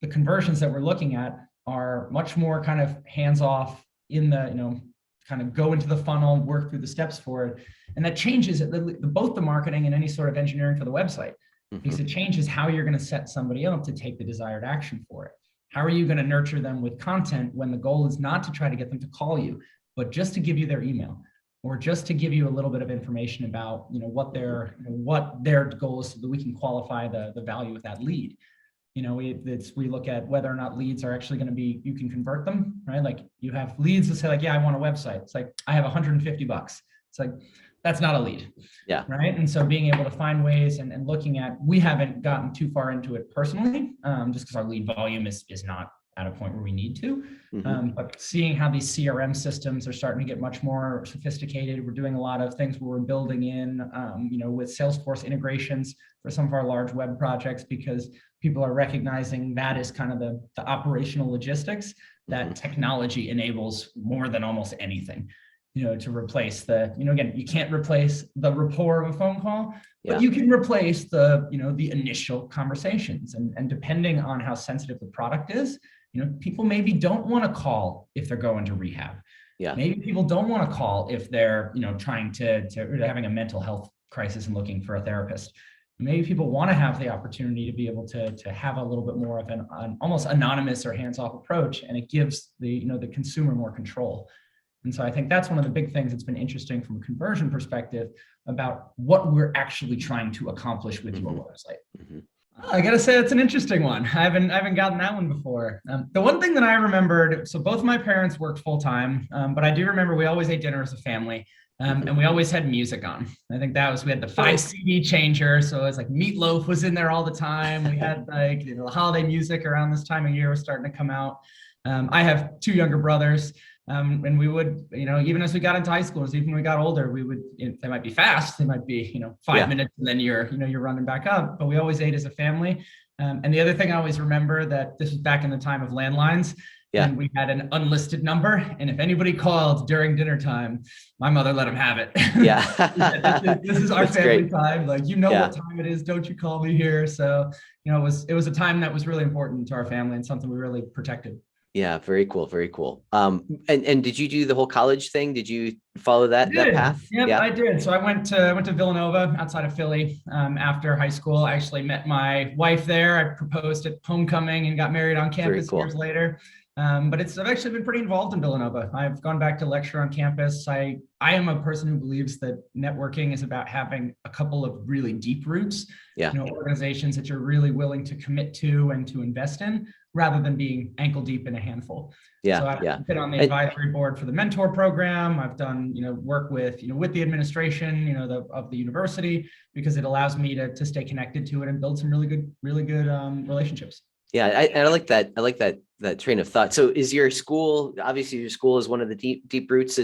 conversions that we're looking at are much more kind of hands-off in the, kind of go into the funnel, work through the steps for it. And that changes both the marketing and any sort of engineering for the website, because it changes how you're going to set somebody up to take the desired action for it. How are you going to nurture them with content when the goal is not to try to get them to call you, but just to give you their email, or just to give you a little bit of information about, what their goal is, so that we can qualify the value of that lead. We look at whether or not leads are actually going to be, you can convert them, right? Like you have leads that say like, yeah, I want a website. It's like, I have $150. It's like, that's not a lead. Yeah. Right. And so being able to find ways and looking at, we haven't gotten too far into it personally, just because our lead volume is not at a point where we need to, but seeing how these CRM systems are starting to get much more sophisticated. We're doing a lot of things where we're building in, with Salesforce integrations for some of our large web projects, because people are recognizing that is kind of the operational logistics that technology enables more than almost anything, to replace again, you can't replace the rapport of a phone call, but you can replace the initial conversations. And depending on how sensitive the product is, people maybe don't want to call if they're going to rehab. Yeah. Maybe people don't want to call if they're, trying to or they're having a mental health crisis and looking for a therapist. Maybe people want to have the opportunity to be able to have a little bit more of an almost anonymous or hands-off approach, and it gives the consumer more control. And so I think that's one of the big things that's been interesting from a conversion perspective about what we're actually trying to accomplish with your website. I gotta say, that's an interesting one. I haven't gotten that one before. The one thing that I remembered, so both my parents worked full time, but I do remember we always ate dinner as a family. And we always had music on. I think we had the 5 CD changer. So it was like Meatloaf was in there all the time. We had like, the holiday music around this time of year was starting to come out. I have 2 younger brothers. And we would, even as we got into high school, even when we got older, we would, they might be fast. They might be, 5 minutes and then you're running back up, but we always ate as a family. And the other thing I always remember, that this was back in the time of landlines. Yeah. And we had an unlisted number. And if anybody called during dinner time, my mother let them have it. Yeah. this is our family time. Like, what time it is. Don't you call me here. So, it was a time that was really important to our family and something we really protected. Yeah. Very cool. Very cool. And did you do the whole college thing? Did you follow that path? Yeah, I did. So I went to Villanova outside of Philly after high school. I actually met my wife there. I proposed at homecoming and got married on campus years later. But I've actually been pretty involved in Villanova. I've gone back to lecture on campus. I am a person who believes that networking is about having a couple of really deep roots, organizations that you're really willing to commit to and to invest in, rather than being ankle deep in a handful. So I've been on the advisory board for the mentor program. I've done, work with, with the administration, of the university, because it allows me to stay connected to it and build some really good relationships. Yeah, I like that. I like that train of thought. So is your school, obviously your school is one of the deep roots.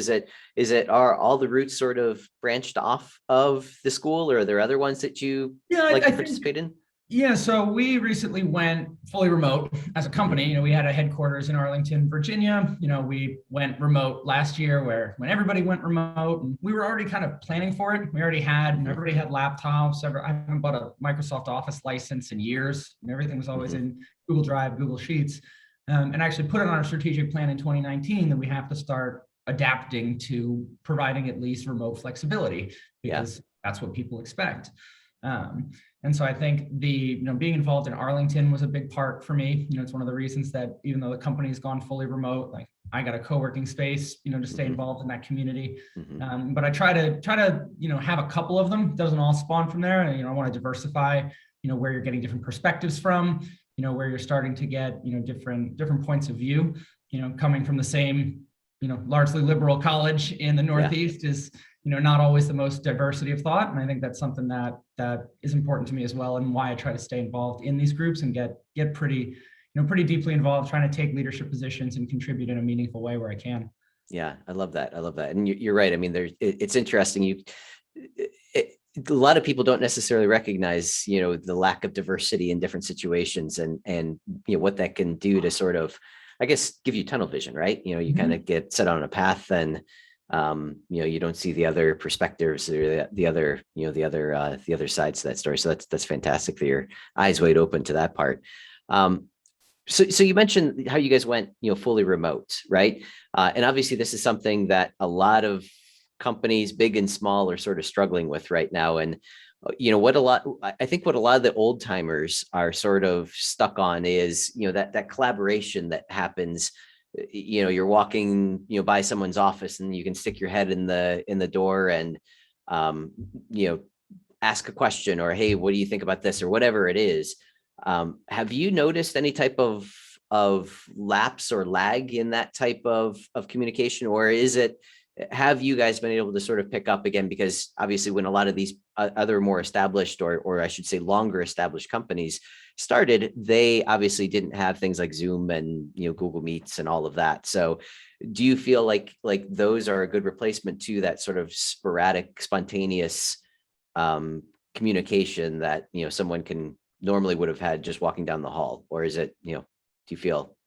Are all the roots sort of branched off of the school, or are there other ones that you like to participate in? Yeah, so we recently went fully remote as a company. We had a headquarters in Arlington, Virginia. We went remote last year when everybody went remote, and we were already kind of planning for it. Everybody had laptops. I haven't bought a Microsoft Office license in years, and everything was always in Google Drive, Google Sheets, and actually put it on our strategic plan in 2019 that we have to start adapting to providing at least remote flexibility, because that's what people expect. And so I think being involved in Arlington was a big part for me. It's one of the reasons that even though the company's gone fully remote, like I got a co-working space, to stay involved in that community. But I try to, have a couple of them. It doesn't all spawn from there. And, I want to diversify, where you're getting different perspectives from, where you're starting to get, different points of view, coming from the same, largely liberal college in the Northeast is, not always the most diversity of thought. And I think that's something that is important to me as well, and why I try to stay involved in these groups and get pretty deeply involved, trying to take leadership positions and contribute in a meaningful way where I can. Yeah, I love that. And you're right. I mean, it's interesting. A lot of people don't necessarily recognize, the lack of diversity in different situations and what that can do to sort of, I guess, give you tunnel vision, right? You kind of get set on a path and you don't see the other perspectives or the other sides to that story. So that's fantastic that your eyes wide open to that part. So you mentioned how you guys went, fully remote, right? And obviously this is something that a lot of companies, big and small, are sort of struggling with right now. And I think what a lot of the old timers are sort of stuck on is, that collaboration that happens. You're walking, by someone's office and you can stick your head in the door and, um, you know, ask a question, or, hey, what do you think about this, or whatever it is. Have you noticed any type of lapse or lag in that type of communication, or have you guys been able to sort of pick up again? Because obviously when a lot of these other more established, or I should say longer established companies started, they obviously didn't have things like Zoom and, Google Meets and all of that. So do you feel like those are a good replacement to that sort of sporadic, spontaneous communication that, someone can normally would have had just walking down the hall? Or is it, do you feel?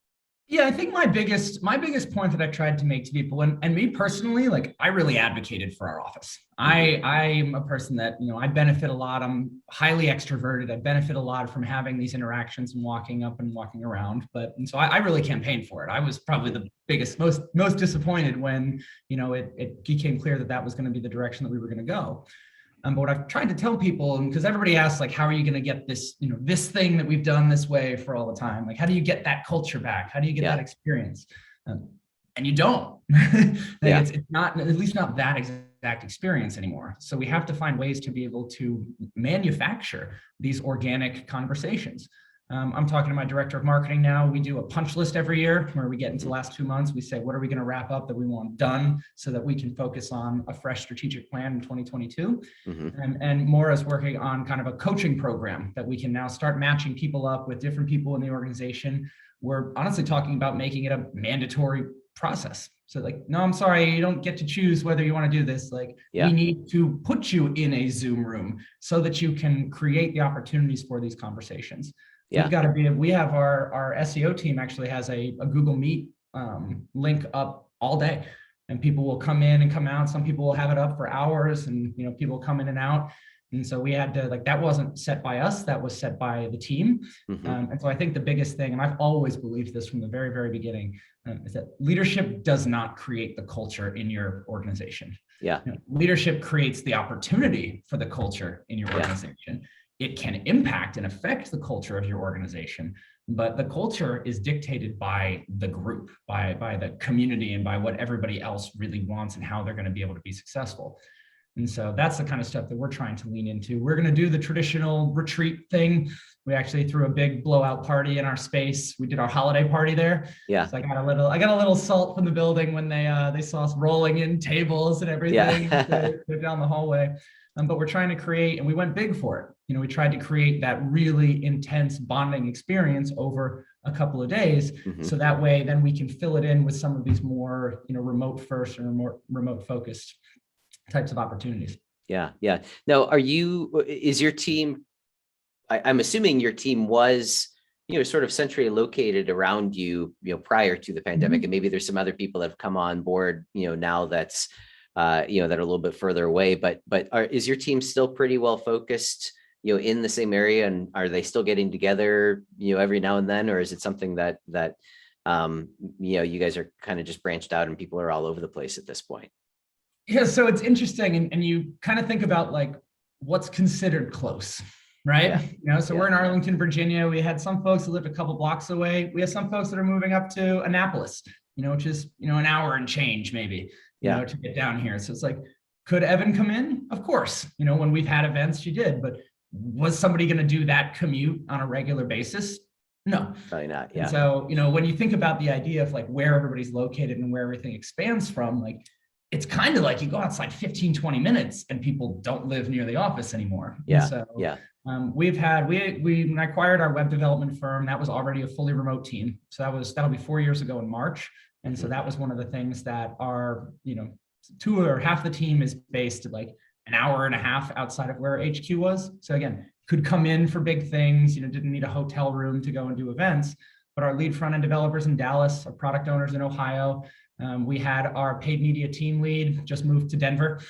Yeah, I think my biggest point that I tried to make to people, and me personally, like, I really advocated for our office. I'm a person that, I benefit a lot. I'm highly extroverted. I benefit a lot from having these interactions and walking up and walking around. And so I really campaigned for it. I was probably the biggest, most disappointed when, it became clear that was going to be the direction that we were going to go. But what I've tried to tell people, and because everybody asks, like, how are you going to get this, this thing that we've done this way for all the time? Like, how do you get that culture back? How do you get that experience? And you don't. It's not, at least not that exact experience anymore. So we have to find ways to be able to manufacture these organic conversations. I'm talking to my director of marketing now. We do a punch list every year where we get into the last 2 months. We say, what are we going to wrap up that we want done so that we can focus on a fresh strategic plan in 2022? And Maura's working on kind of a coaching program that we can now start matching people up with different people in the organization. We're honestly talking about making it a mandatory process. So, like, no, I'm sorry, you don't get to choose whether you want to do this. Like, we need to put you in a Zoom room so that you can create the opportunities for these conversations. We've got to we have our SEO team actually has a Google Meet link up all day, and people will come in and come out. Some people will have it up for hours, and, people come in and out. And so we had to, that wasn't set by us, that was set by the team. And so I think the biggest thing, and I've always believed this from the very, very beginning, is that leadership does not create the culture in your organization. Leadership creates the opportunity for the culture in your organization. It can impact and affect the culture of your organization, but the culture is dictated by the group, by the community, and by what everybody else really wants and how they're going to be able to be successful. And so that's the kind of stuff that we're trying to lean into. We're going to do the traditional retreat thing. We actually threw a big blowout party in our space. We did our holiday party there. So I got a little salt from the building when they saw us rolling in tables and everything down the hallway. But we're trying to create, and we went big for it. We tried to create that really intense bonding experience over a couple of days. So that way, then we can fill it in with some of these more, remote first or more remote focused types of opportunities. Now, is your team, I'm assuming your team was, sort of centrally located around you, prior to the pandemic, and maybe there's some other people that have come on board, now that's, that are a little bit further away, but is your team still pretty well focused, in the same area, and are they still getting together, every now and then, or is it something that you guys are kind of just branched out and people are all over the place at this point? Yeah, so it's interesting, and you kind of think about, like, what's considered close, right? We're in Arlington, Virginia. We had some folks who lived a couple blocks away. We have some folks that are moving up to Annapolis, which is, an hour and change maybe, to get down here. So it's like, could Evan come in? Of course. When we've had events, she did, but was somebody going to do that commute on a regular basis? No. Probably not. And so, when you think about the idea of, like, where everybody's located and where everything expands from, like, it's kind of like you go outside 15, 20 minutes and people don't live near the office anymore. We when I acquired our web development firm, that was already a fully remote team. So that'll be 4 years ago in March. And so that was one of the things that our, two or half the team is based like an hour and a half outside of where HQ was. So again, could come in for big things, didn't need a hotel room to go and do events. But our lead front-end developers in Dallas, our product owners in Ohio, we had our paid media team lead just moved to Denver.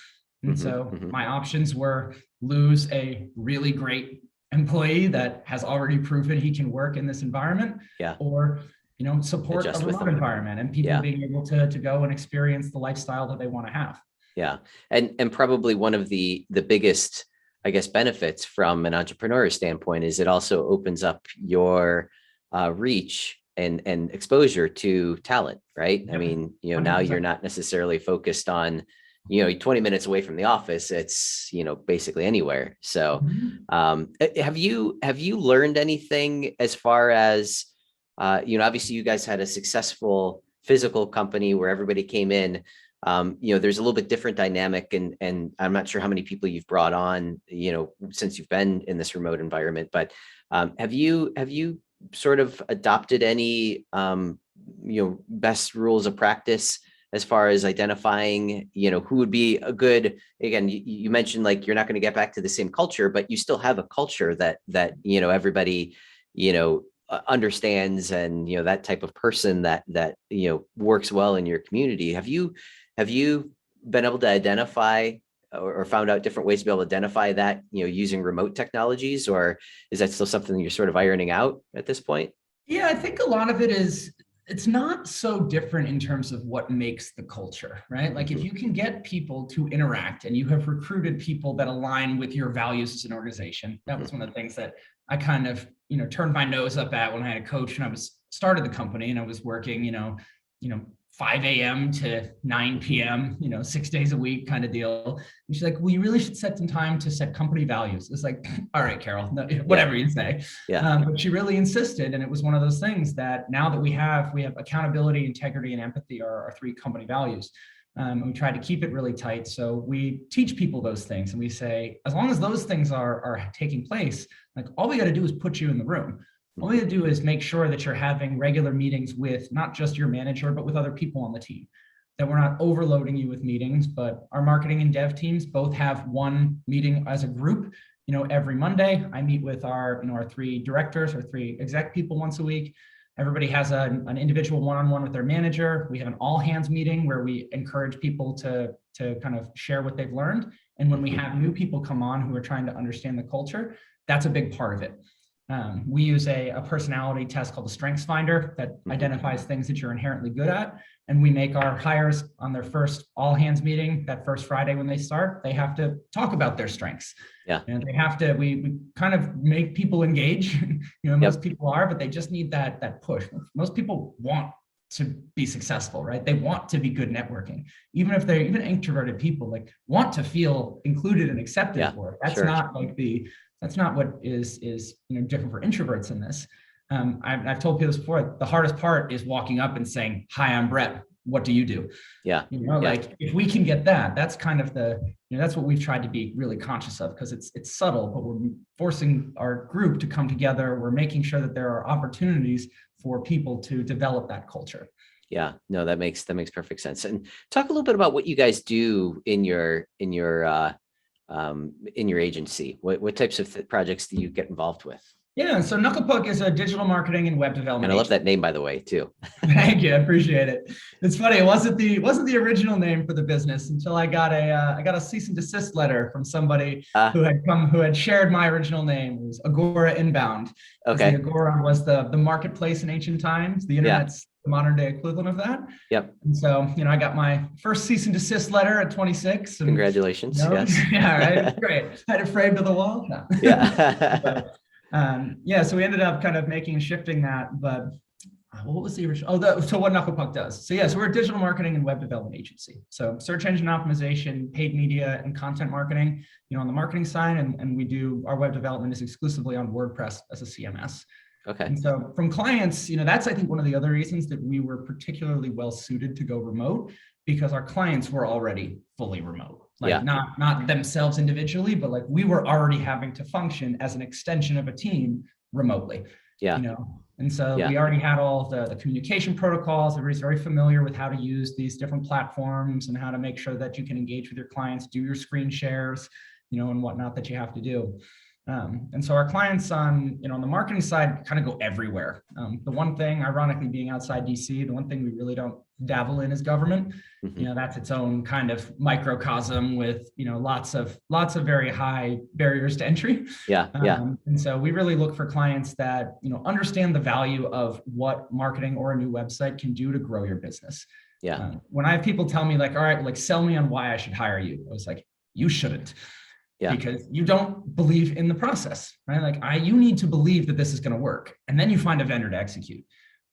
And so my options were lose a really great employee that has already proven he can work in this environment, Yeah. or support Adjust a with remote them. environment and people Yeah. being able to go and experience the lifestyle that they want to have. Yeah. And probably one of the biggest, I guess, benefits from an entrepreneur standpoint is it also opens up your reach and exposure to talent, right? Yep. I mean, now 100%. you're not necessarily focused on, 20 minutes away from the office. It's, basically anywhere. So have you learned anything as far as, obviously you guys had a successful physical company where everybody came in. There's a little bit different dynamic, and I'm not sure how many people you've brought on, since you've been in this remote environment, but have you sort of adopted any, best rules of practice as far as identifying, who would be a good, again, you mentioned like, you're not going to get back to the same culture, but you still have a culture that, everybody, understands, and, that type of person that, works well in your community. Have you been able to identify or found out different ways to be able to identify that, using remote technologies, or is that still something you're sort of ironing out at this point? Yeah, I think a lot of it is, it's not so different in terms of what makes the culture, right? Like if you can get people to interact and you have recruited people that align with your values as an organization, that was one of the things that I kind of, turned my nose up at when I had a coach and I was started the company and I was working, 5 a.m. to 9 p.m., 6 days a week kind of deal. And she's like, well, you really should set some time to set company values. It's like, all right, Carol, no, whatever you say. Yeah. But she really insisted. And it was one of those things that now that we have accountability, integrity, and empathy are our 3 company values. And we try to keep it really tight. So we teach people those things. And we say, as long as those things are taking place, like all we got to do is put you in the room. All we have to do is make sure that you're having regular meetings with not just your manager, but with other people on the team, that we're not overloading you with meetings. But our marketing and dev teams both have one meeting as a group, every Monday. I meet with our 3 directors or 3 exec people once a week. Everybody has an individual one-on-one with their manager. We have an all hands meeting where we encourage people to kind of share what they've learned. And when we have new people come on who are trying to understand the culture, that's a big part of it. We use a personality test called the Strengths Finder that identifies things that you're inherently good at. And we make our hires on their first all hands meeting, that first Friday when they start, they have to talk about their strengths. Yeah. And they have to, we kind of make people engage, most people are, but they just need that push. Most people want to be successful, right? They want to be good networking. Even if they're even introverted people, like want to feel included and accepted for it. That's not like that's not what is different for introverts in this. I've told people this before. The hardest part is walking up and saying, "Hi, I'm Brett. What do you do?" Yeah. Like if we can get that, that's kind of that's what we've tried to be really conscious of, because it's subtle, but we're forcing our group to come together. We're making sure that there are opportunities for people to develop that culture. Yeah, no, that makes perfect sense. And talk a little bit about what you guys do in your agency. What types of projects do you get involved with? Yeah, so Knucklepuck is a digital marketing and web development. And I love that name, by the way, too. Thank you, I appreciate it. It's funny, it wasn't the original name for the business until I got a cease and desist letter from somebody who had shared my original name. It was Agora Inbound. Okay. The Agora was the marketplace in ancient times. The internet's the modern day equivalent of that. Yep. And so, I got my first cease and desist letter at 26. And, congratulations. Yes. Yeah, right. Great. I had it framed to the wall. No. Yeah. So we ended up kind of making and shifting that, but what was the original? So what Knucklepuck does. So we're a digital marketing and web development agency. So search engine optimization, paid media, and content marketing, on the marketing side, and we do our web development is exclusively on WordPress as a CMS. Okay. And so from clients, that's, I think, one of the other reasons that we were particularly well suited to go remote, because our clients were already fully remote. Like not themselves individually, but like we were already having to function as an extension of a team remotely. Yeah. And so we already had all the communication protocols. Everybody's very familiar with how to use these different platforms and how to make sure that you can engage with your clients, do your screen shares, and whatnot that you have to do. And so our clients on the marketing side kind of go everywhere. The one thing, ironically, being outside DC, the one thing we really don't dabble in is government. Mhm. That's its own kind of microcosm with lots of very high barriers to entry. Yeah. Yeah. And so we really look for clients that understand the value of what marketing or a new website can do to grow your business. Yeah. When I have people tell me like, all right, like sell me on why I should hire you, I was like, you shouldn't. Yeah. Because you don't believe in the process, right? Like you need to believe that this is going to work, and then you find a vendor to execute.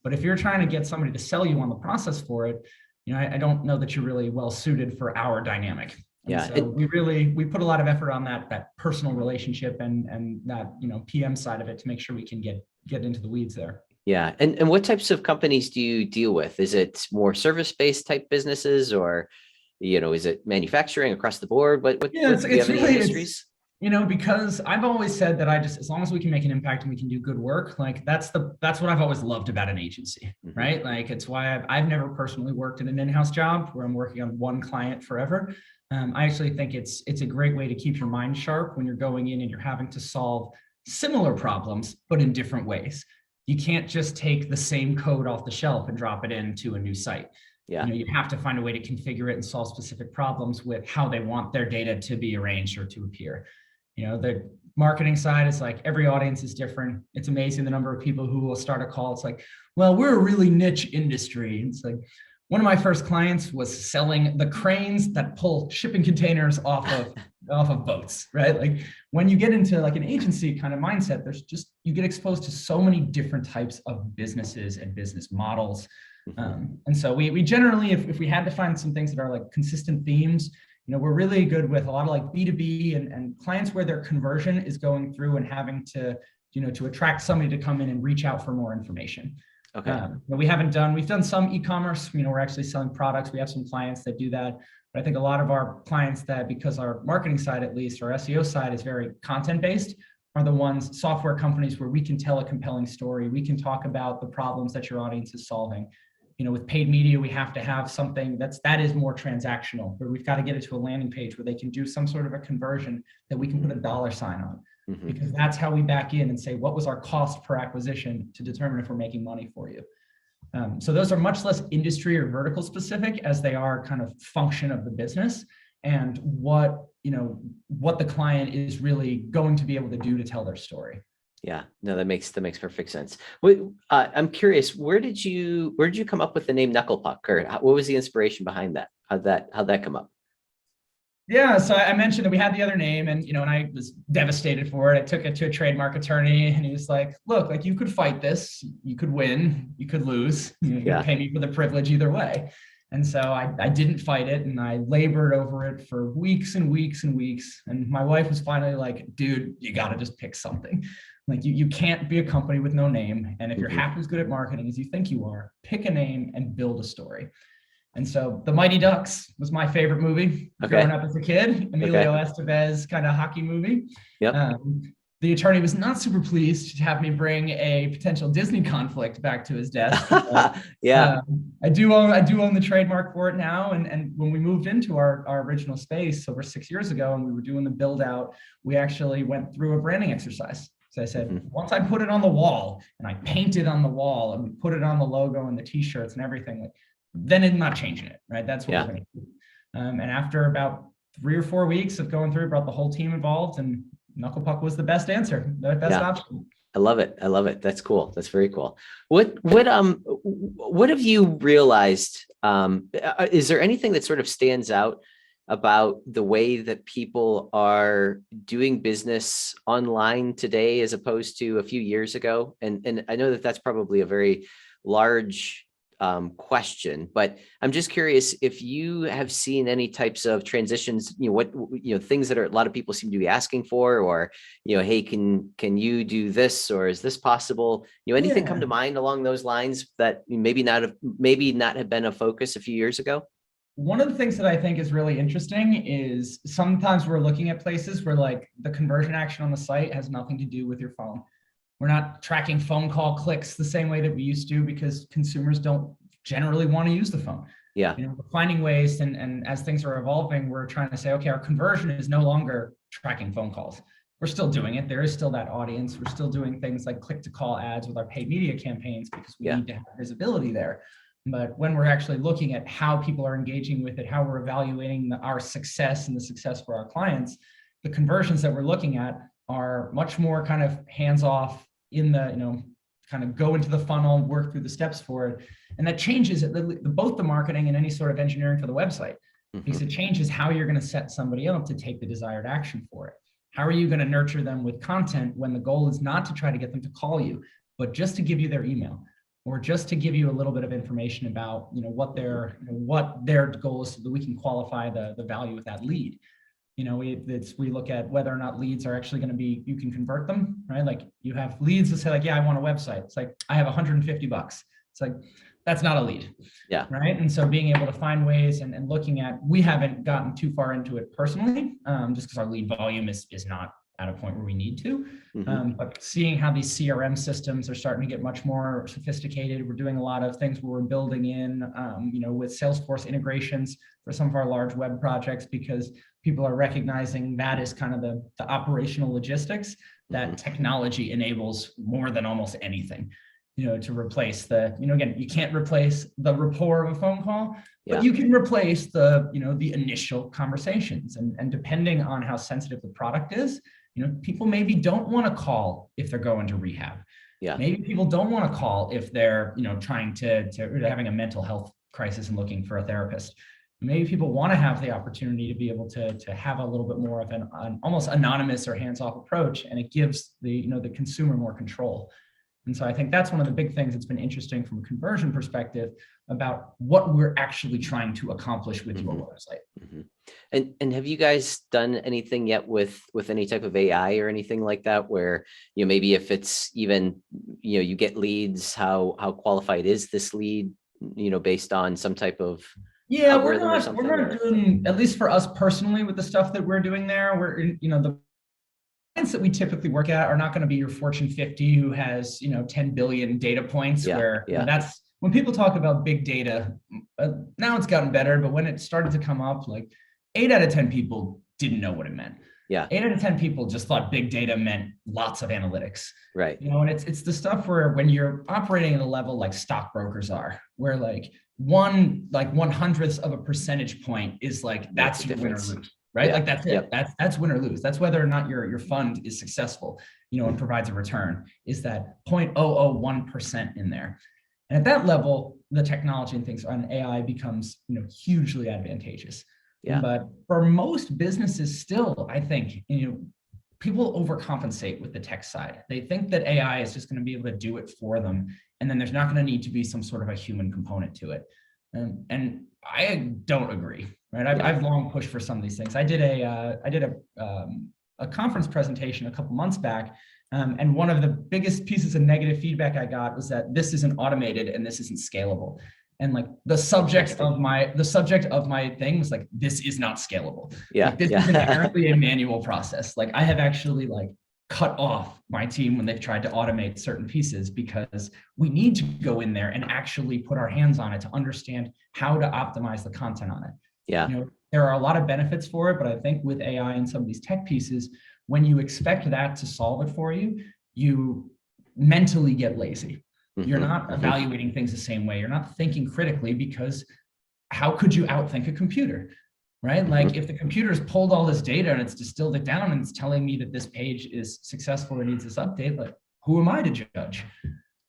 But if you're trying to get somebody to sell you on the process for it, I don't know that you're really well suited for our dynamic. And Yeah. so we put a lot of effort on that personal relationship and that PM side of it to make sure we can get into the weeds there. Yeah. And what types of companies do you deal with? Is it more service-based type businesses, or is it manufacturing across the board? What do you have any industries? Because I've always said that as long as we can make an impact and we can do good work, like that's what I've always loved about an agency, Mhm. right? Like it's why I've never personally worked in an in-house job where I'm working on one client forever. I actually think it's a great way to keep your mind sharp when you're going in and you're having to solve similar problems, but in different ways. You can't just take the same code off the shelf and drop it into a new site. Yeah. You have to find a way to configure it and solve specific problems with how they want their data to be arranged or to appear. The marketing side is like every audience is different. It's amazing the number of people who will start a call. It's like, well, we're a really niche industry. It's like one of my first clients was selling the cranes that pull shipping containers off of boats, right? Like when you get into like an agency kind of mindset, you get exposed to so many different types of businesses and business models. And so we generally, if we had to find some things that are like consistent themes, we're really good with a lot of like B2B and clients where their conversion is going through and having to attract somebody to come in and reach out for more information. Okay. We've done some e-commerce, we're actually selling products. We have some clients that do that. But I think a lot of our clients that, because our marketing side, at least our SEO side is very content-based, are the ones, software companies where we can tell a compelling story. We can talk about the problems that your audience is solving. With paid media, we have to have something that is more transactional, where we've got to get it to a landing page where they can do some sort of a conversion that we can put a dollar sign on, because that's how we back in and say, what was our cost per acquisition to determine if we're making money for you. So those are much less industry or vertical specific as they are kind of function of the business and what the client is really going to be able to do to tell their story. Yeah, no, that makes perfect sense. I'm curious, where did you come up with the name Knucklepuck, or what was the inspiration behind that? How'd that come up? Yeah, so I mentioned that we had the other name, and and I was devastated for it. I took it to a trademark attorney, and he was like, "Look, like you could fight this, you could win, you could lose. You could pay me for the privilege either way." And so I didn't fight it, and I labored over it for weeks and weeks and weeks. And my wife was finally like, "Dude, you got to just pick something. Like you can't be a company with no name. And if you're half as good at marketing as you think you are, pick a name and build a story." And so The Mighty Ducks was my favorite movie growing up as a kid. Emilio Estevez kind of hockey movie. Yep. The attorney was not super pleased to have me bring a potential Disney conflict back to his desk. Yeah. I do own the trademark for it now. And when we moved into our original space over 6 years ago and we were doing the build out, we actually went through a branding exercise. So I said, once I put it on the wall and I painted on the wall and we put it on the logo and the t-shirts and everything, then I'm not changing it, right? That's what we're going to do. And after about 3 or 4 weeks of going through, brought the whole team involved, and Knucklepuck was the best answer, the best option. I love it. I love it. That's cool. That's very cool. What have you realized? Is there anything that sort of stands out about the way that people are doing business online today as opposed to a few years ago? And I know that that's probably a very large question, but I'm just curious if you have seen any types of transitions, things that a lot of people seem to be asking for, or, hey, can you do this, or is this possible? Anything come to mind along those lines that maybe not have been a focus a few years ago? One of the things that I think is really interesting is sometimes we're looking at places where like the conversion action on the site has nothing to do with your phone. We're not tracking phone call clicks the same way that we used to because consumers don't generally want to use the phone. Yeah. We're finding ways, and as things are evolving, we're trying to say, okay, our conversion is no longer tracking phone calls. we're still doing it. There is still that audience. We're still doing things like click to call ads with our paid media campaigns because we need to have visibility there. But when we're actually looking at how people are engaging with it, how we're evaluating our success and the success for our clients, the conversions that we're looking at are much more kind of hands-off in the, kind of go into the funnel, work through the steps for it. And that changes both the marketing and any sort of engineering for the website, because it changes how you're going to set somebody up to take the desired action for it. How are you going to nurture them with content when the goal is not to try to get them to call you, but just to give you their email, or just to give you a little bit of information about, what their goal is, so that we can qualify the value of that lead. We look at whether or not leads are actually going to be, you can convert them, right? Like you have leads that say like, yeah, I want a website. It's like, I have $150. It's like, that's not a lead. Yeah. Right. And so being able to find ways and looking at, we haven't gotten too far into it personally, just because our lead volume is not at a point where we need to. But seeing how these CRM systems are starting to get much more sophisticated. We're doing a lot of things where we're building in, with Salesforce integrations for some of our large web projects, because people are recognizing that is kind of the operational logistics that technology enables more than almost anything, to replace again, you can't replace the rapport of a phone call, but you can replace the initial conversations. And depending on how sensitive the product is, people maybe don't want to call if they're going to rehab. Yeah. Maybe people don't want to call if they're, trying to having a mental health crisis and looking for a therapist. Maybe people want to have the opportunity to be able to have a little bit more of an almost anonymous or hands-off approach, and it gives the consumer more control. And so I think that's one of the big things that's been interesting from a conversion perspective about what we're actually trying to accomplish with your website. And have you guys done anything yet with any type of AI or anything like that, where, maybe if it's even, you get leads, how qualified is this lead, based on some type of we're not doing, at least for us personally, with the stuff that we're doing there, the clients that we typically work at are not going to be your Fortune 50 who has 10 billion data points. That's when people talk about big data. Now it's gotten better, but when it started to come up, like 8 out of 10 people didn't know what it meant. 8 out of 10 people just thought big data meant lots of analytics. Right. And it's the stuff where when you're operating at a level like stockbrokers are, where like 1/100th of a percentage point is like, that's your win or lose. Right? Like that's it. That's win or lose. That's whether or not your fund is successful, and provides a return, is that 0.001% in there. And at that level, the technology and things on AI becomes, hugely advantageous. But for most businesses still, I think, people overcompensate with the tech side. They think that AI is just going to be able to do it for them. And then there's not going to need to be some sort of a human component to it. And I don't agree. Right. I've long pushed for some of these things. I did a conference presentation a couple months back. And one of the biggest pieces of negative feedback I got was that this isn't automated and this isn't scalable. And like the subject of my thing was like, this is not scalable. Like, this is inherently a manual process. Like I have actually cut off my team when they've tried to automate certain pieces, because we need to go in there and actually put our hands on it to understand how to optimize the content on it. There are a lot of benefits for it, but I think with AI and some of these tech pieces, when you expect that to solve it for you, you mentally get lazy. You're not evaluating things the same way. You're not thinking critically, because how could you outthink a computer, right? Like if the computer's pulled all this data and it's distilled it down and it's telling me that this page is successful or needs this update, like who am I to judge?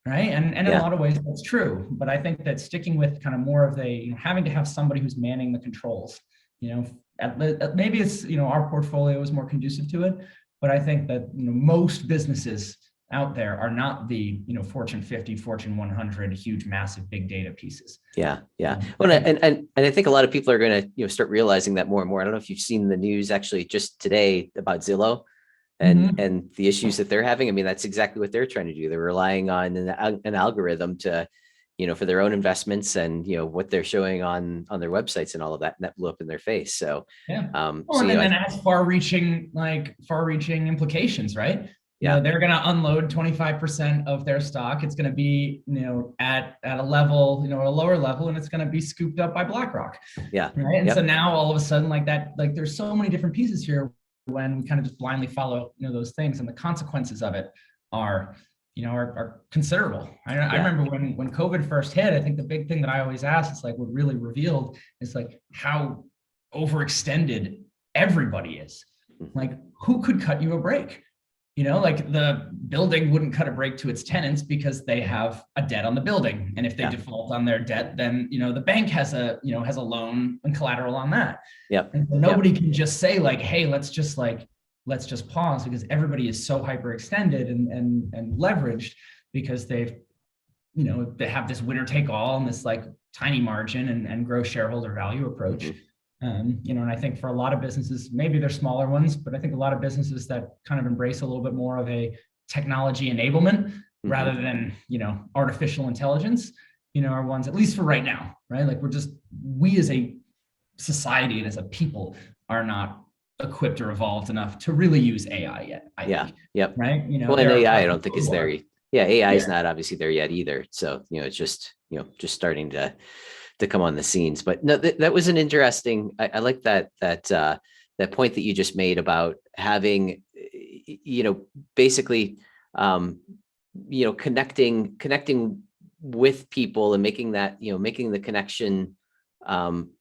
Right. And in a lot of ways that's true. But I think that sticking with kind of more of having to have somebody who's manning the controls, maybe it's, our portfolio is more conducive to it. But I think that, most businesses out there are not the, Fortune 50, Fortune 100, huge, massive big data pieces. Well, and I think a lot of people are going to, start realizing that more and more. I don't know if you've seen the news actually just today about Zillow. And the issues that they're having. I mean, that's exactly what they're trying to do. They're relying on an algorithm to, for their own investments and, what they're showing on their websites and all of that, and that blew up in their face. So, and then it has far-reaching implications, right? They're going to unload 25% of their stock. It's going to be, at a level, a lower level, and it's going to be scooped up by BlackRock. Right. And so now all of a sudden, there's so many different pieces here. when we kind of just blindly follow, those things, and the consequences of it are, are considerable. I remember when COVID first hit, I think the big thing that I always ask is like, what really revealed is like how overextended everybody is. Like, who could cut you a break? Like the building wouldn't cut a break to its tenants because they have a debt on the building. And if they default on their debt, then, the bank has a loan and collateral on that. Yep. And so nobody can just say like, hey, let's just pause, because everybody is so hyperextended and leveraged because they have this winner take all and this like tiny margin and gross shareholder value approach. And I think for a lot of businesses, maybe they're smaller ones, but I think a lot of businesses that kind of embrace a little bit more of a technology enablement rather than, artificial intelligence, are ones, at least for right now, right? Like we as a society and as a people are not equipped or evolved enough to really use AI yet. I think, Yep. Right. Well, and AI, I don't think is there. Yeah. AI is not obviously there yet either. So, it's just starting to come on the scenes. But no, that was an interesting, I like that point that you just made about having, basically, connecting with people and making that, making the connection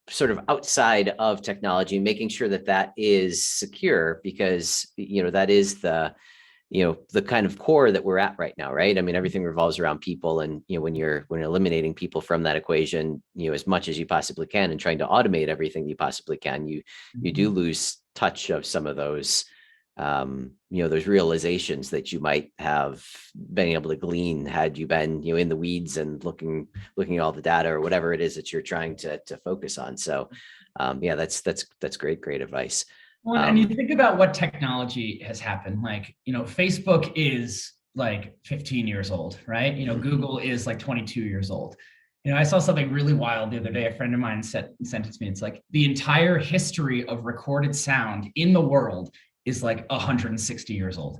sort of outside of technology, making sure that is secure, because, that is the kind of core that we're at right now, right? I mean, everything revolves around people, and when you're eliminating people from that equation, as much as you possibly can, and trying to automate everything you possibly can, you do lose touch of some of those, those realizations that you might have been able to glean had you been, in the weeds and looking at all the data or whatever it is that you're trying to focus on. So, that's great advice. Well, and you think about what technology has happened, like, Facebook is like 15 years old, right? Google is like 22 years old. I saw something really wild the other day. A friend of mine sent it to me. It's like the entire history of recorded sound in the world is like 160 years old.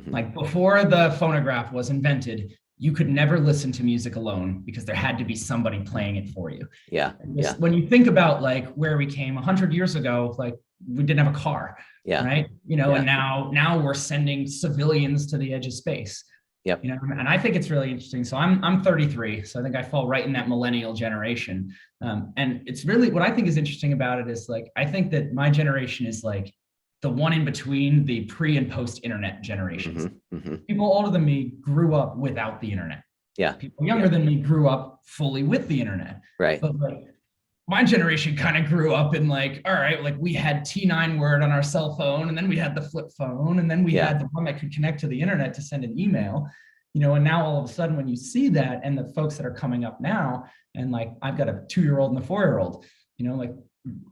Like before the phonograph was invented, you could never listen to music alone because there had to be somebody playing it for you. When you think about like where we came 100 years ago, like we didn't have a car, right? And now we're sending civilians to the edge of space. And I think it's really interesting. So I'm 33, so I think I fall right in that millennial generation. And it's really, what I think is interesting about it is like, I think that my generation is like the one in between the pre and post internet generations. People older than me grew up without the internet. People younger than me grew up fully with the internet. Right. But like, my generation kind of grew up in like, all right, like we had T9 word on our cell phone, and then we had the flip phone, and then we had the one that could connect to the internet to send an email, and now all of a sudden when you see that, and the folks that are coming up now, and like I've got a 2-year-old and a 4-year-old, like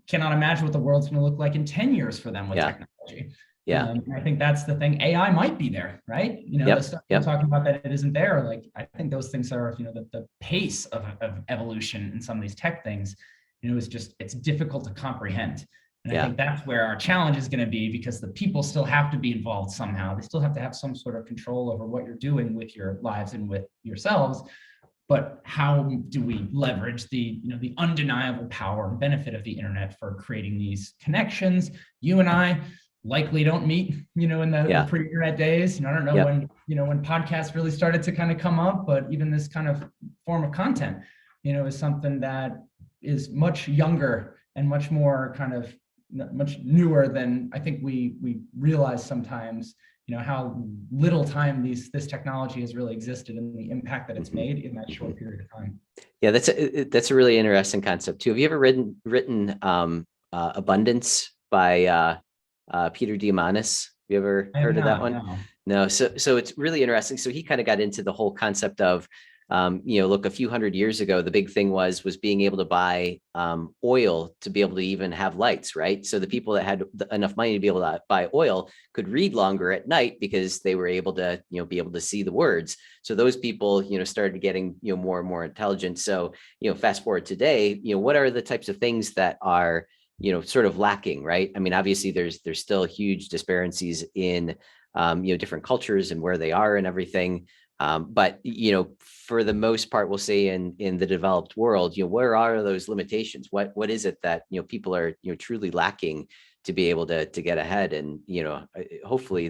cannot imagine what the world's going to look like in 10 years for them with technology. I think that's the thing. AI might be there, right? The stuff we're talking about that it isn't there. Like I think those things are, the pace of evolution in some of these tech things, it's difficult to comprehend. And I think that's where our challenge is going to be, because the people still have to be involved somehow. They still have to have some sort of control over what you're doing with your lives and with yourselves. But how do we leverage the undeniable power and benefit of the internet for creating these connections? You and I likely don't meet, in the pre-internet days. I don't know when, when podcasts really started to kind of come up, but even this kind of form of content, is something that is much younger and much more kind of much newer than I think we realize sometimes, how little time this technology has really existed and the impact that it's made in that short period of time. Yeah, that's a really interesting concept too. Have you ever written Abundance by Peter Diamandis? Have you ever heard of that one? No. So it's really interesting. So he kind of got into the whole concept of, look, a few hundred years ago, the big thing was being able to buy oil to be able to even have lights, right? So the people that had enough money to be able to buy oil could read longer at night because they were able to, be able to see the words. So those people, started getting, more and more intelligent. So, fast forward today, what are the types of things that are, sort of lacking, right? I mean, obviously there's still huge disparities in, different cultures and where they are and everything. But, for the most part, we'll say in the developed world, where are those limitations? What is it that, people are, truly lacking to be able to get ahead. And, hopefully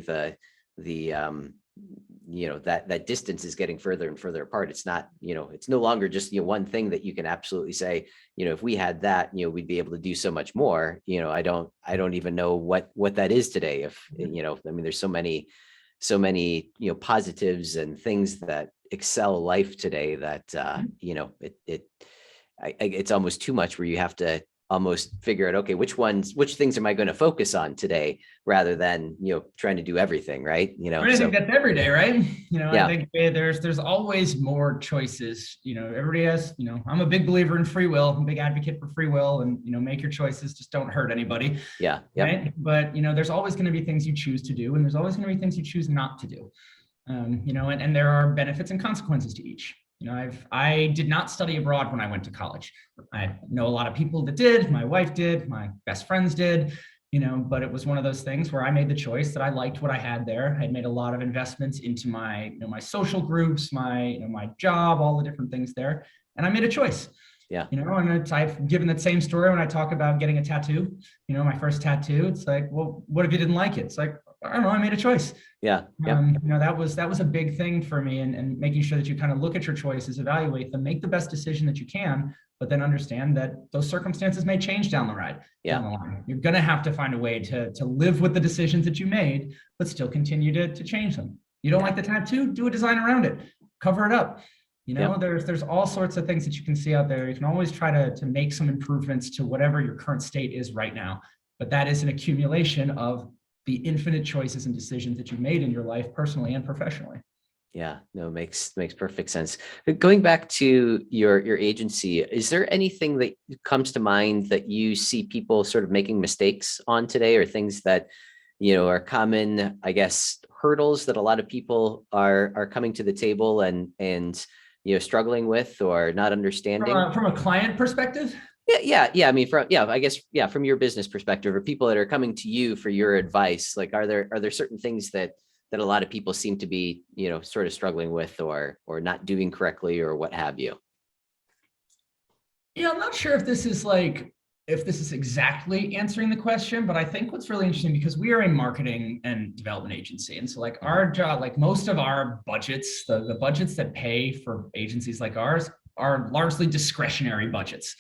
that distance is getting further and further apart. It's not, it's no longer just, one thing that you can absolutely say, if we had that, we'd be able to do so much more. I don't even know what that is today. If, there's so many, positives and things that excel life today that, it's almost too much, where you have to almost figure out, okay, which things am I going to focus on today, rather than, trying to do everything, right? I think that's every day, right? Yeah. I think there's always more choices. Everybody has, I'm a big believer in free will. I'm a big advocate for free will, and, make your choices, just don't hurt anybody. Yeah. Yep. Right. But, there's always going to be things you choose to do, and there's always going to be things you choose not to do. And there are benefits and consequences to each. I did not study abroad when I went to college. I know a lot of people that did. My wife did. My best friends did. But it was one of those things where I made the choice that I liked what I had there. I had made a lot of investments into my, my social groups, my, my job, all the different things there, and I made a choice. Yeah. And I've given that same story when I talk about getting a tattoo. My first tattoo. It's like, well, what if you didn't like it? It's like, I don't know, I made a choice. Yeah. Yep. That was a big thing for me, and making sure that you kind of look at your choices, evaluate them, make the best decision that you can, but then understand that those circumstances may change down the line. You're going to have to find a way to live with the decisions that you made, but still continue to change them. You don't like the tattoo? Do a design around it, cover it up. There's all sorts of things that you can see out there. You can always try to make some improvements to whatever your current state is right now, but that is an accumulation of the infinite choices and decisions that you've made in your life, personally and professionally. Yeah, no, makes perfect sense. Going back to your agency, is there anything that comes to mind that you see people sort of making mistakes on today, or things that, are common, I guess, hurdles that a lot of people are coming to the table and struggling with or not understanding? From a client perspective? Yeah. I mean, from your business perspective, or people that are coming to you for your advice, like, are there certain things that a lot of people seem to be, sort of struggling with, or not doing correctly, or what have you? Yeah, I'm not sure if this is exactly answering the question, but I think what's really interesting, because we are a marketing and development agency. And so our job, most of our budgets, the budgets that pay for agencies like ours are largely discretionary budgets,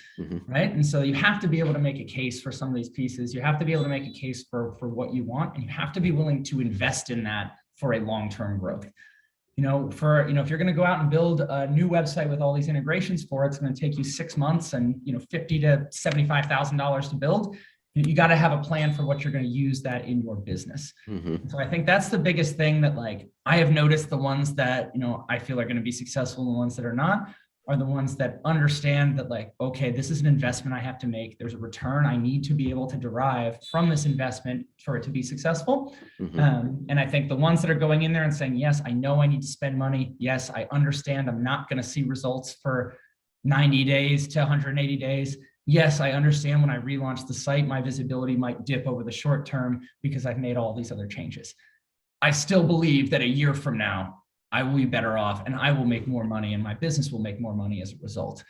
right? And so you have to be able to make a case for some of these pieces. You have to be able to make a case for what you want, and you have to be willing to invest in that for a long-term growth. If you're going to go out and build a new website with all these integrations for it, it's going to take you 6 months and $50,000 to $75,000 to build. You got to have a plan for what you're going to use that in your business. So I think that's the biggest thing that I have noticed. The ones that I feel are going to be successful, and the ones that are not, are the ones that understand that okay, this is an investment I have to make. There's a return I need to be able to derive from this investment for it to be successful. And I think the ones that are going in there and saying, yes, I know I need to spend money. Yes, I understand I'm not going to see results for 90 days to 180 days. Yes, I understand when I relaunch the site, my visibility might dip over the short term because I've made all these other changes. I still believe that a year from now, I will be better off, and I will make more money, and my business will make more money as a result.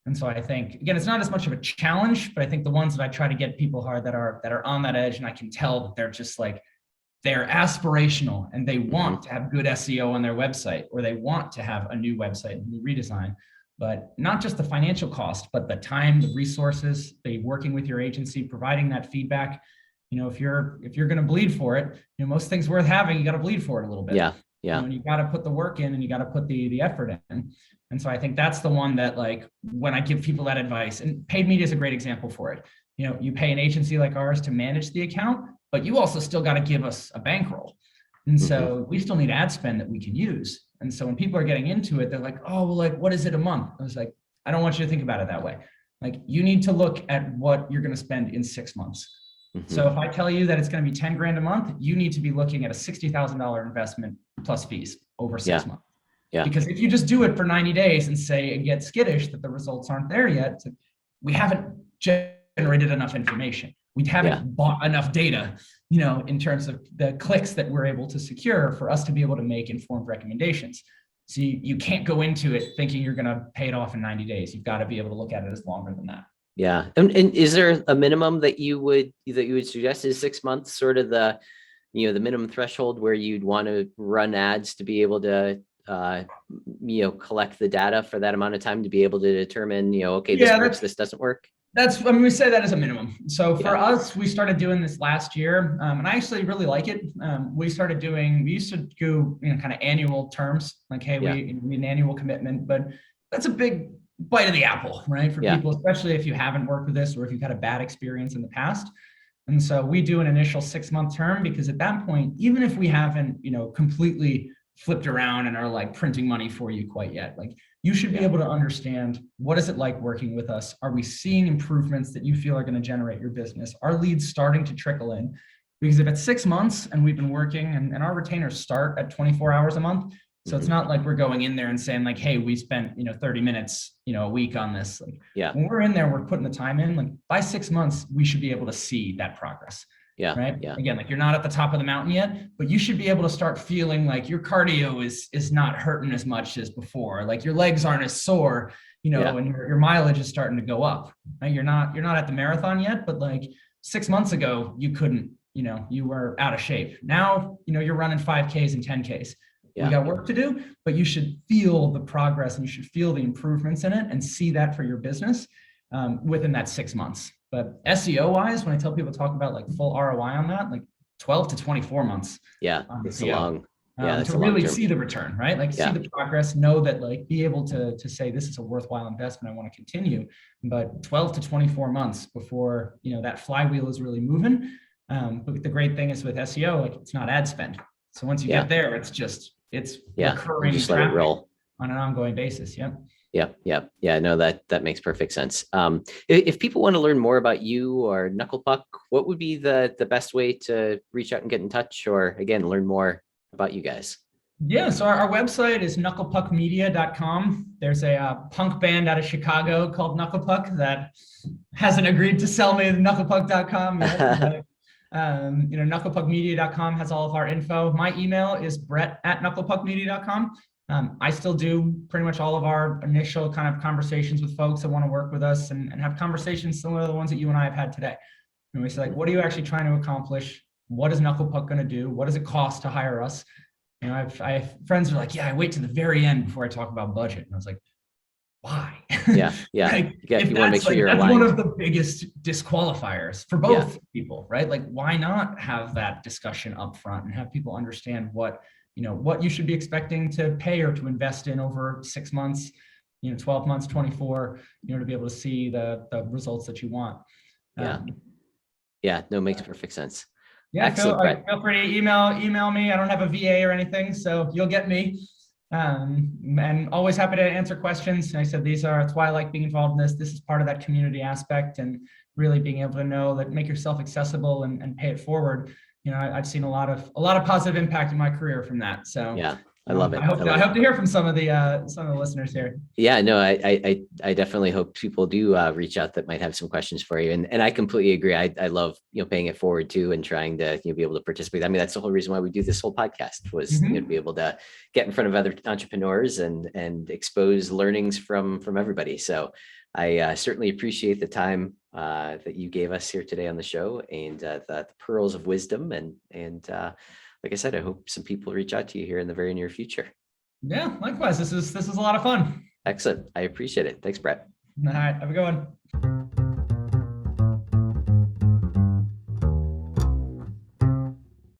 And so I think, again, it's not as much of a challenge, but I think the ones that I try to get people hard that are on that edge, and I can tell that they're just they're aspirational, and they want to have good SEO on their website, or they want to have a new website and new redesign, but not just the financial cost, but the time, the resources, the working with your agency, providing that feedback. If you're going to bleed for it, most things worth having, you got to bleed for it a little bit. Yeah. And you got to put the work in, and you got to put the effort in. And so I think that's the one that when I give people that advice, and paid media is a great example for it. You pay an agency like ours to manage the account, but you also still got to give us a bankroll. And so we still need ad spend that we can use. And so when people are getting into it, they're like, oh, well, what is it a month? I was like, I don't want you to think about it that way. You need to look at what you're going to spend in 6 months. So if I tell you that it's going to be 10 grand a month, you need to be looking at a $60,000 investment plus fees over 6 months. Because if you just do it for 90 days and get skittish that the results aren't there yet, we haven't generated enough information. We haven't bought enough data, in terms of the clicks that we're able to secure for us to be able to make informed recommendations. So you can't go into it thinking you're going to pay it off in 90 days. You've got to be able to look at it as longer than that. Yeah. And is there a minimum that you would suggest? Is 6 months sort of the minimum threshold where you'd want to run ads to be able to, collect the data for that amount of time to be able to determine, okay, this Yeah, works, this doesn't work? I mean, we say that as a minimum. So for Yeah. us, we started doing this last year, and I actually really like it. We used to do, kind of annual terms, like, hey, Yeah. we need an annual commitment, but that's a big bite of the apple, right? For Yeah. people, especially if you haven't worked with this or if you've had a bad experience in the past. And so we do an initial 6-month term, because at that point, even if we haven't, completely flipped around and are like printing money for you quite yet, like, you should be Yeah. able to understand, what is it like working with us? Are we seeing improvements that you feel are going to generate your business? Are leads starting to trickle in? Because if it's 6 months and we've been working, and our retainers start at 24 hours a month, so it's Mhm. not like we're going in there and saying like, hey, we spent 30 minutes a week on this. Like, Yeah. when we're in there, we're putting the time in. Like, by 6 months, we should be able to see that progress. Yeah. Right. Yeah. Again, like, you're not at the top of the mountain yet, but you should be able to start feeling like your cardio is not hurting as much as before. Like, your legs aren't as sore, Yeah. and your mileage is starting to go up. Right. You're not at the marathon yet, but like 6 months ago, you couldn't, you were out of shape. Now, you're running 5Ks and 10Ks. We Yeah. got work to do, but you should feel the progress and you should feel the improvements in it and see that for your business within that 6 months. But SEO wise, when I tell people to talk about like full ROI on that, like 12 to 24 months Yeah. on It's a SEO, long, yeah, that's to a long really term. see the return, right? Like, see Yeah. the progress, know that, like, be able to say this is a worthwhile investment, I want to continue. But 12 to 24 months before that flywheel is really moving. But the great thing is with SEO, like, it's not ad spend. So once you Yeah. get there, it's Yeah. You recurring just let it traffic roll. on an ongoing basis. Yep. Yeah. No, that makes perfect sense. If people want to learn more about you or Knucklepuck, what would be the best way to reach out and get in touch, or again, learn more about you guys? Yeah, so our website is knucklepuckmedia.com. There's a punk band out of Chicago called Knucklepuck that hasn't agreed to sell me knucklepuck.com yet. But, knucklepuckmedia.com has all of our info. My email is brett@knucklepuckmedia.com. I still do pretty much all of our initial kind of conversations with folks that want to work with us, and have conversations similar to the ones that you and I have had today. And we say, like, what are you actually trying to accomplish? What is Knucklepuck going to do? What does it cost to hire us? I have friends who are like, yeah, I wait to the very end before I talk about budget. And I was like, why? Yeah. Like, You want to make sure you're that's aligned. one of the biggest disqualifiers for both people, right? Like, why not have that discussion up front and have people understand what you should be expecting to pay or to invest in over 6 months, 12 months, 24, to be able to see the results that you want. Yeah. No, makes perfect sense. Yeah, Excellent, Brett. feel free to email me. I don't have a VA or anything, so you'll get me. And always happy to answer questions. I said, that's why I like being involved in this. This is part of that community aspect, and really being able to know that, make yourself accessible and pay it forward. I've seen a lot of positive impact in my career from that. So Yeah, I love it. I hope to hear from some of the listeners here. Yeah, no, I definitely hope people do reach out that might have some questions for you. And I completely agree. I love, paying it forward too, and trying to be able to participate. I mean, that's the whole reason why we do this whole podcast, was to be able to get in front of other entrepreneurs and expose learnings from everybody. So I certainly appreciate the time that you gave us here today on the show, and the pearls of wisdom. And like I said, I hope some people reach out to you here in the very near future. Yeah, likewise. This is a lot of fun. Excellent. I appreciate it. Thanks, Brett. All right, have a good one.